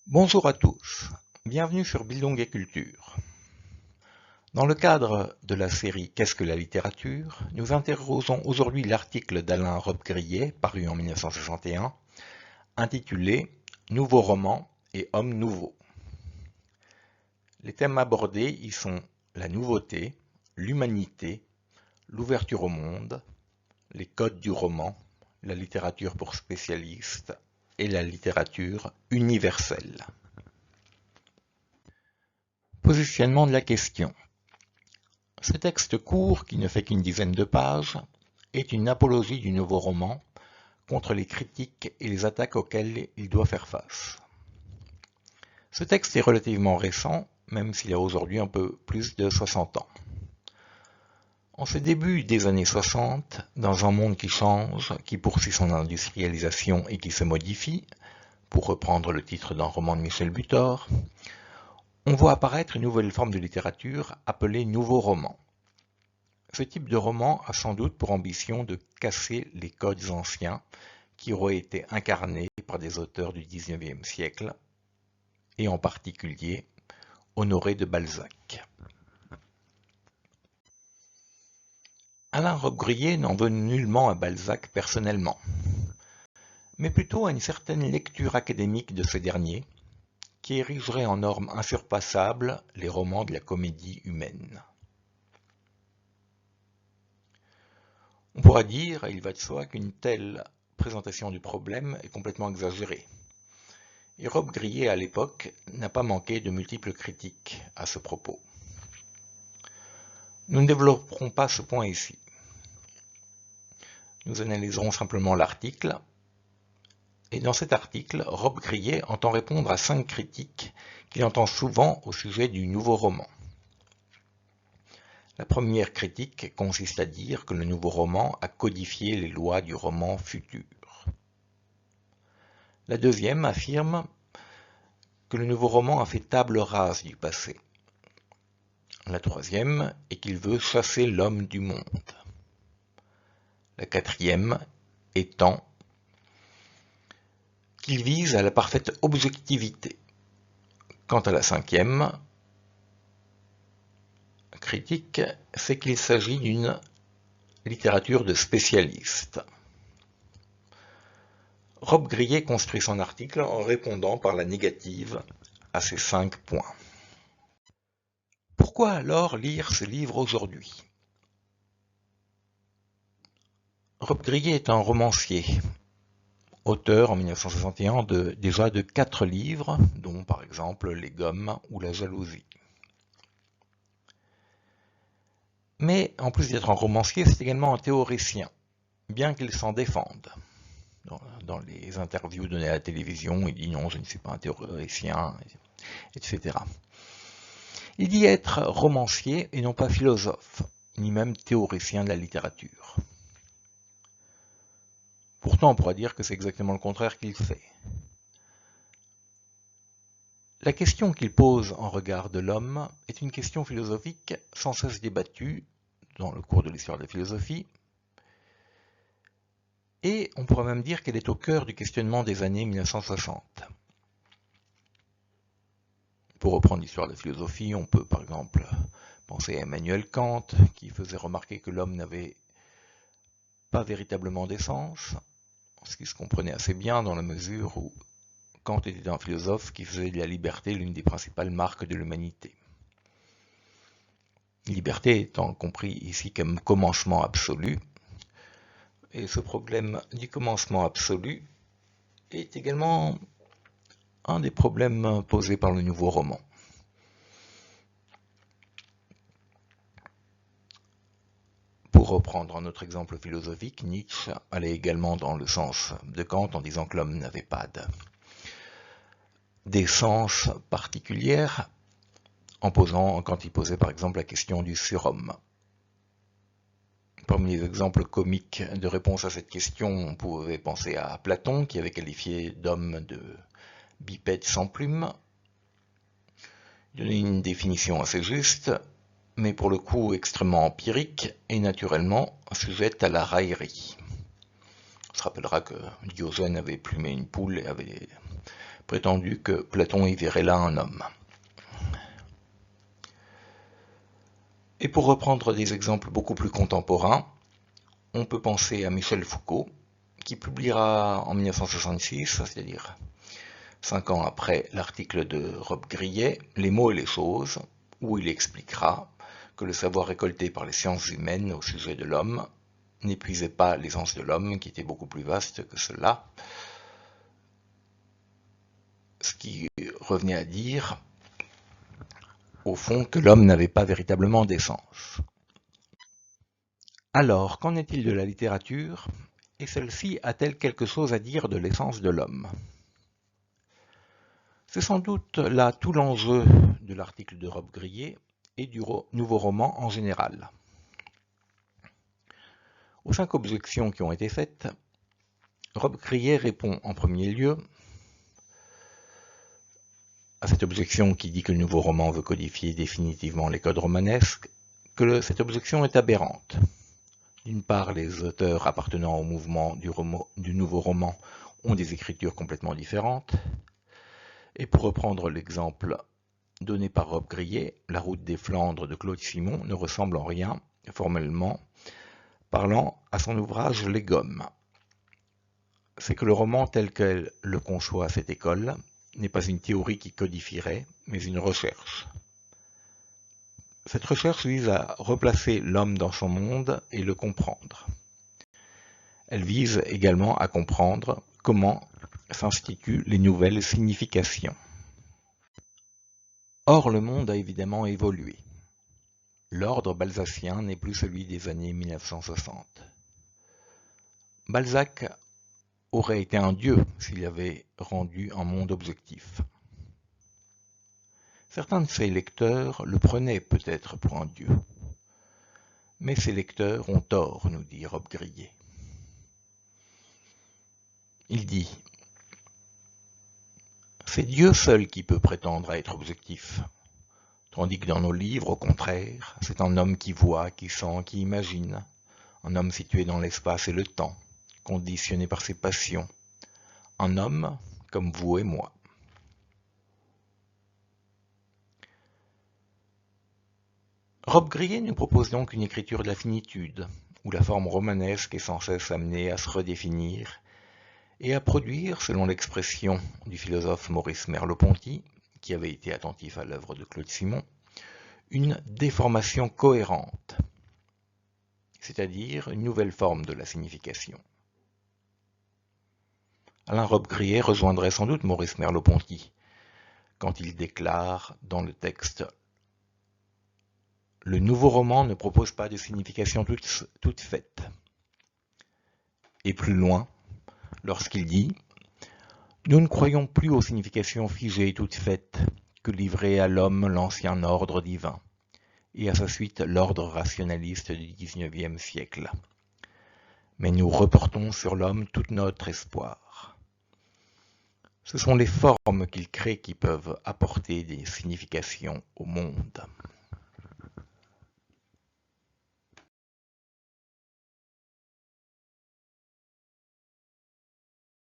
Bonjour à tous, bienvenue sur Bildung et Culture. Dans le cadre de la série Qu'est-ce que la littérature, nous interrogeons aujourd'hui l'article d'Alain Robbe-Grillet, paru en 1961, intitulé Nouveaux romans et hommes nouveaux. Les thèmes abordés y sont la nouveauté, l'humanité, l'ouverture au monde, les codes du roman, la littérature pour spécialistes et la littérature universelle. Positionnement de la question. Ce texte court, qui ne fait qu'une dizaine de pages, est une apologie du nouveau roman contre les critiques et les attaques auxquelles il doit faire face. Ce texte est relativement récent, même s'il a aujourd'hui un peu plus de 60 ans. En ce début des années 60, dans un monde qui change, qui poursuit son industrialisation et qui se modifie, pour reprendre le titre d'un roman de Michel Butor, on voit apparaître une nouvelle forme de littérature appelée nouveau roman. Ce type de roman a sans doute pour ambition de casser les codes anciens qui auraient été incarnés par des auteurs du XIXe siècle, et en particulier Honoré de Balzac. Alain Robbe-Grillet n'en veut nullement à Balzac personnellement, mais plutôt à une certaine lecture académique de ce dernier, qui érigerait en normes insurpassables les romans de la comédie humaine. On pourra dire, et il va de soi, qu'une telle présentation du problème est complètement exagérée. Et Robbe-Grillet, à l'époque, n'a pas manqué de multiples critiques à ce propos. Nous ne développerons pas ce point ici. Nous analyserons simplement l'article. Et dans cet article, Robbe-Grillet entend répondre à 5 critiques qu'il entend souvent au sujet du nouveau roman. La première critique consiste à dire que le nouveau roman a codifié les lois du roman futur. La deuxième affirme que le nouveau roman a fait table rase du passé. La troisième est qu'il veut chasser l'homme du monde. La quatrième étant qu'il vise à la parfaite objectivité. Quant à la cinquième critique, c'est qu'il s'agit d'une littérature de spécialistes. Robbe-Grillet construit son article en répondant par la négative à ces 5 points. Pourquoi alors lire ce livre aujourd'hui ? Robbe-Grillet est un romancier, auteur en 1961 déjà de 4 livres, dont par exemple Les Gommes ou La Jalousie. Mais en plus d'être un romancier, c'est également un théoricien, bien qu'il s'en défende. Dans les interviews données à la télévision, il dit non, je ne suis pas un théoricien, etc. Il dit être romancier et non pas philosophe, ni même théoricien de la littérature. Pourtant, on pourra dire que c'est exactement le contraire qu'il fait. La question qu'il pose en regard de l'homme est une question philosophique sans cesse débattue dans le cours de l'histoire de la philosophie, et on pourrait même dire qu'elle est au cœur du questionnement des années 1960. Pour reprendre l'histoire de la philosophie, on peut par exemple penser à Emmanuel Kant, qui faisait remarquer que l'homme n'avait pas véritablement d'essence, ce qui se comprenait assez bien dans la mesure où Kant était un philosophe qui faisait de la liberté l'une des principales marques de l'humanité. Liberté étant compris ici comme commencement absolu, et ce problème du commencement absolu est également un des problèmes posés par le nouveau roman. Pour reprendre un autre exemple philosophique, Nietzsche allait également dans le sens de Kant en disant que l'homme n'avait pas d'essence particulière, quand il posait par exemple la question du surhomme. Parmi les exemples comiques de réponse à cette question, on pouvait penser à Platon, qui avait qualifié d'homme de bipède sans plume. Il donnait une définition assez juste, mais pour le coup extrêmement empirique et naturellement sujette à la raillerie. On se rappellera que Diogène avait plumé une poule et avait prétendu que Platon y verrait là un homme. Et pour reprendre des exemples beaucoup plus contemporains, on peut penser à Michel Foucault, qui publiera en 1966, c'est-à-dire 5 ans après l'article de Rob Grillet, Les mots et les choses, où il expliquera que le savoir récolté par les sciences humaines au sujet de l'homme n'épuisait pas l'essence de l'homme, qui était beaucoup plus vaste que cela, ce qui revenait à dire, au fond, que l'homme n'avait pas véritablement d'essence. Alors, qu'en est-il de la littérature, et celle-ci a-t-elle quelque chose à dire de l'essence de l'homme? C'est sans doute là tout l'enjeu de l'article de Rob Grillet et du nouveau roman en général. Aux 5 objections qui ont été faites, Rob Grillet répond en premier lieu à cette objection qui dit que le nouveau roman veut codifier définitivement les codes romanesques, que cette objection est aberrante. D'une part, les auteurs appartenant au mouvement du nouveau roman ont des écritures complètement différentes, et pour reprendre l'exemple donné par Rob Grillet, La route des Flandres de Claude Simon ne ressemble en rien, formellement parlant, à son ouvrage Les Gommes. C'est que le roman tel qu'elle le conçoit à cette école n'est pas une théorie qui codifierait, mais une recherche. Cette recherche vise à replacer l'homme dans son monde et le comprendre. Elle vise également à comprendre comment s'instituent les nouvelles significations. Or, le monde a évidemment évolué. L'ordre balzacien n'est plus celui des années 1960. Balzac aurait été un dieu s'il avait rendu un monde objectif. Certains de ses lecteurs le prenaient peut-être pour un dieu. Mais ces lecteurs ont tort, nous dit Rob Grillet. Il dit « C'est Dieu seul qui peut prétendre à être objectif, tandis que dans nos livres, au contraire, c'est un homme qui voit, qui sent, qui imagine, un homme situé dans l'espace et le temps, conditionné par ses passions, un homme comme vous et moi. » Rob Grillet nous propose donc une écriture de la finitude, où la forme romanesque est sans cesse amenée à se redéfinir et à produire, selon l'expression du philosophe Maurice Merleau-Ponty, qui avait été attentif à l'œuvre de Claude Simon, une déformation cohérente, c'est-à-dire une nouvelle forme de la signification. Alain Rob Grillet rejoindrait sans doute Maurice Merleau-Ponty quand il déclare dans le texte « Le nouveau roman ne propose pas de signification toute faite ». Et plus loin, lorsqu'il dit « Nous ne croyons plus aux significations figées toutes faites que livrait à l'homme l'ancien ordre divin, et à sa suite l'ordre rationaliste du XIXe siècle. Mais nous reportons sur l'homme tout notre espoir. Ce sont les formes qu'il crée qui peuvent apporter des significations au monde. »